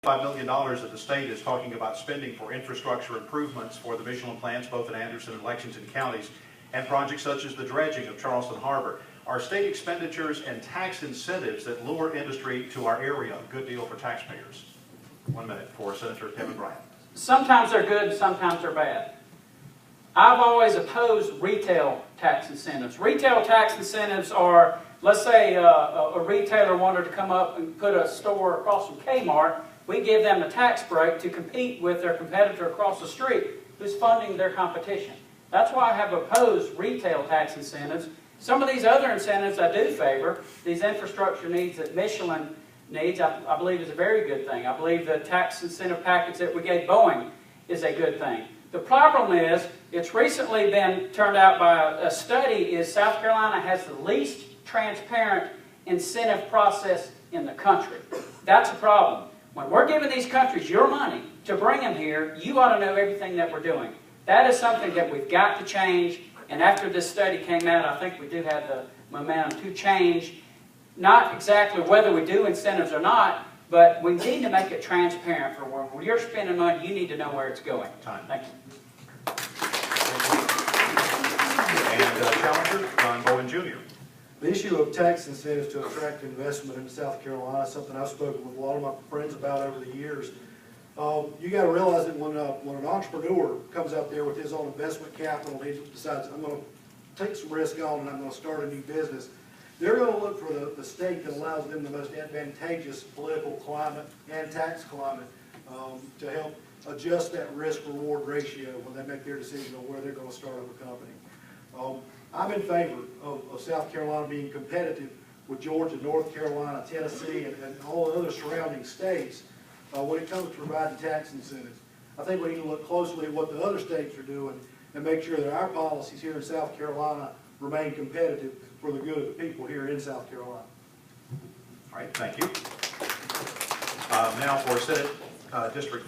$5 million that the state is talking about spending for infrastructure improvements for the Michelin plants, both in Anderson and Lexington counties, and projects such as the dredging of Charleston Harbor. Are state expenditures and tax incentives that lure industry to our area a good deal for taxpayers? 1 minute for Senator Kevin Bryant. Sometimes they're good, sometimes they're bad. I've always opposed retail tax incentives. Retail tax incentives are, let's say a retailer wanted to come up and put a store across from Kmart. We give them a tax break to compete with their competitor across the street who's funding their competition. That's why I have opposed retail tax incentives. Some of these other incentives I do favor. These infrastructure needs that Michelin needs, I believe is a very good thing. I believe the tax incentive package that we gave Boeing is a good thing. The problem is, it's recently been turned out by a study, is South Carolina has the least transparent incentive process in the country. That's a problem. When we're giving these countries your money to bring them here, you ought to know everything that we're doing. That is something that we've got to change, and after this study came out, I think we do have the momentum to change, not exactly whether we do incentives or not, but we need to make it transparent for when you're spending money, you need to know where it's going. Time. Thank you. And challenger, John Bowen Jr. The issue of tax incentives to attract investment in South Carolina is something I've spoken with a lot of my friends about over the years. You got to realize that when an entrepreneur comes out there with his own investment capital, he decides, I'm going to take some risk on and I'm going to start a new business, they're going to look for the state that allows them the most advantageous political climate and tax climate to help adjust that risk-reward ratio when they make their decision on where they're going to start up a company. I'm in favor of South Carolina being competitive with Georgia, North Carolina, Tennessee, and all the other surrounding states when it comes to providing tax incentives. I think we need to look closely at what the other states are doing and make sure that our policies here in South Carolina remain competitive for the good of the people here in South Carolina. All right, thank you. Now for Senate District